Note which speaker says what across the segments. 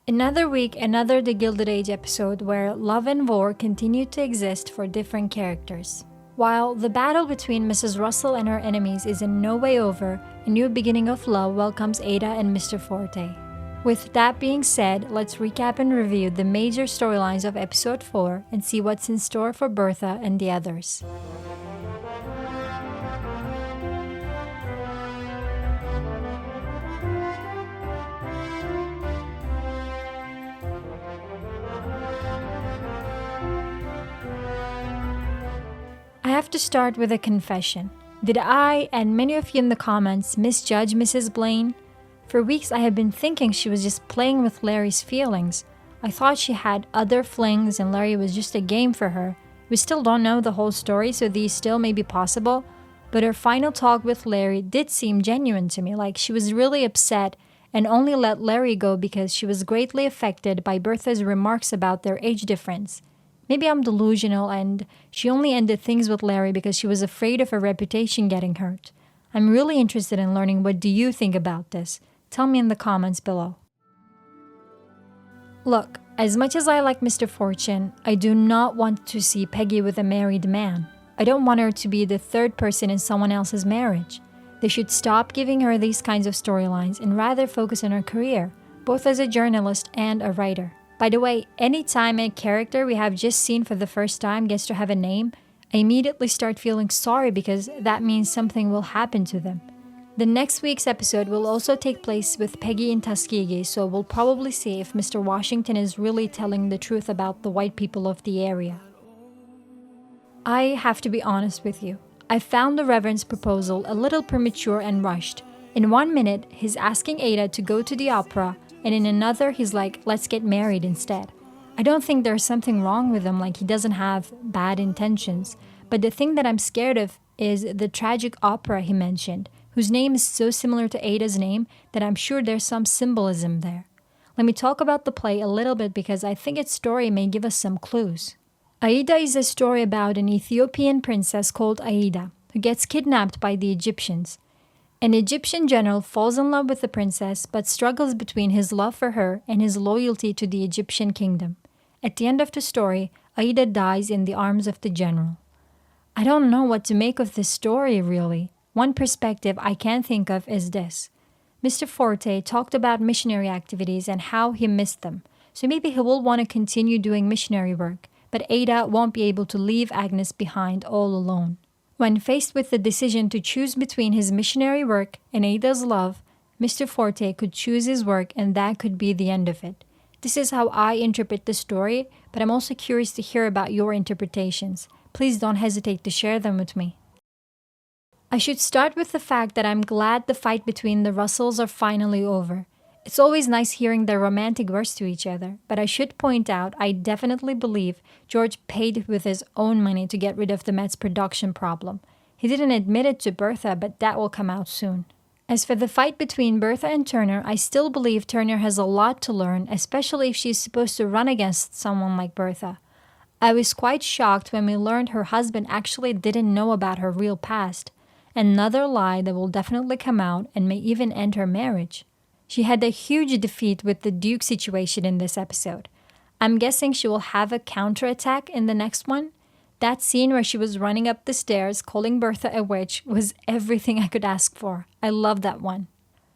Speaker 1: Another week, another The Gilded Age episode where love and war continue to exist for different characters. While the battle between Mrs. Russell and her enemies is in no way over, a new beginning of love welcomes Ada and Mr. Forte. With that being said, let's recap and review the major storylines of episode 4 and see what's in store for Bertha and the others. I have to start with a confession. Did I, and many of you in the comments, misjudge Mrs. Blaine? For weeks I have been thinking she was just playing with Larry's feelings. I thought she had other flings and Larry was just a game for her. We still don't know the whole story, so these still may be possible. But her final talk with Larry did seem genuine to me, like she was really upset and only let Larry go because she was greatly affected by Bertha's remarks about their age difference. Maybe I'm delusional and she only ended things with Larry because she was afraid of her reputation getting hurt. I'm really interested in learning what do you think about this. Tell me in the comments below. Look, as much as I like Mr. Fortune, I do not want to see Peggy with a married man. I don't want her to be the third person in someone else's marriage. They should stop giving her these kinds of storylines and rather focus on her career, both as a journalist and a writer. By the way, anytime a character we have just seen for the first time gets to have a name, I immediately start feeling sorry because that means something will happen to them. The next week's episode will also take place with Peggy in Tuskegee, so we'll probably see if Mr. Washington is really telling the truth about the white people of the area. I have to be honest with you. I found the Reverend's proposal a little premature and rushed. In 1 minute, he's asking Ada to go to the opera, and in another, he's like, let's get married instead. I don't think there's something wrong with him, like he doesn't have bad intentions. But the thing that I'm scared of is the tragic opera he mentioned, whose name is so similar to Ada's name that I'm sure there's some symbolism there. Let me talk about the play a little bit because I think its story may give us some clues. Aida is a story about an Ethiopian princess called Aida, who gets kidnapped by the Egyptians. An Egyptian general falls in love with the princess but struggles between his love for her and his loyalty to the Egyptian kingdom. At the end of the story, Aida dies in the arms of the general. I don't know what to make of this story, really. One perspective I can think of is this. Mr. Forte talked about missionary activities and how he missed them, so maybe he will want to continue doing missionary work, but Ada won't be able to leave Agnes behind all alone. When faced with the decision to choose between his missionary work and Ada's love, Mr. Forte could choose his work and that could be the end of it. This is how I interpret the story, but I'm also curious to hear about your interpretations. Please don't hesitate to share them with me. I should start with the fact that I'm glad the fight between the Russells are finally over. It's always nice hearing their romantic words to each other, but I should point out I definitely believe George paid with his own money to get rid of the Met's production problem. He didn't admit it to Bertha, but that will come out soon. As for the fight between Bertha and Turner, I still believe Turner has a lot to learn, especially if she's supposed to run against someone like Bertha. I was quite shocked when we learned her husband actually didn't know about her real past. Another lie that will definitely come out and may even end her marriage. She had a huge defeat with the Duke situation in this episode. I'm guessing she will have a counterattack in the next one. That scene where she was running up the stairs calling Bertha a witch was everything I could ask for. I love that one.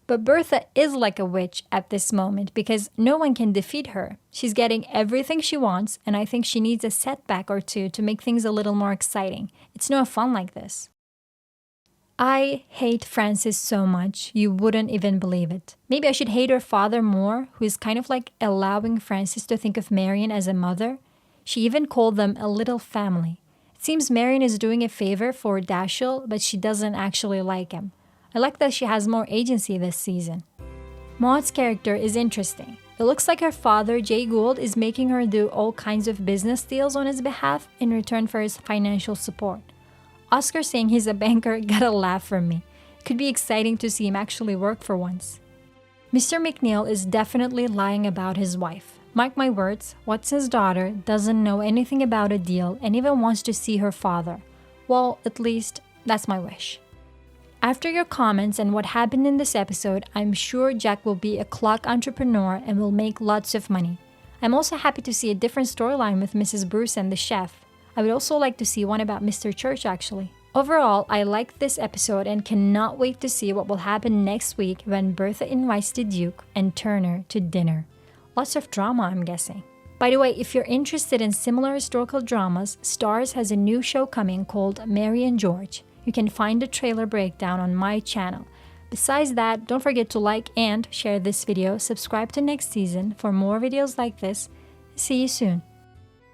Speaker 1: But Bertha is like a witch at this moment because no one can defeat her. She's getting everything she wants, and I think she needs a setback or two to make things a little more exciting. It's no fun like this. I hate Frances so much, you wouldn't even believe it. Maybe I should hate her father more, who is kind of like allowing Frances to think of Marion as a mother. She even called them a little family. It seems Marion is doing a favor for Dashiell, but she doesn't actually like him. I like that she has more agency this season. Maud's character is interesting. It looks like her father, Jay Gould, is making her do all kinds of business deals on his behalf in return for his financial support. Oscar saying he's a banker got a laugh from me. It could be exciting to see him actually work for once. Mr. McNeil is definitely lying about his wife. Mark my words, Watson's daughter doesn't know anything about a deal and even wants to see her father. Well, at least, that's my wish. After your comments and what happened in this episode, I'm sure Jack will be a clock entrepreneur and will make lots of money. I'm also happy to see a different storyline with Mrs. Bruce and the chef. I would also like to see one about Mr. Church actually. Overall, I liked this episode and cannot wait to see what will happen next week when Bertha invites the Duke and Turner to dinner. Lots of drama, I'm guessing. By the way, if you're interested in similar historical dramas, Starz has a new show coming called Mary and George. You can find the trailer breakdown on my channel. Besides that, don't forget to like and share this video, subscribe to next season for more videos like this. See you soon.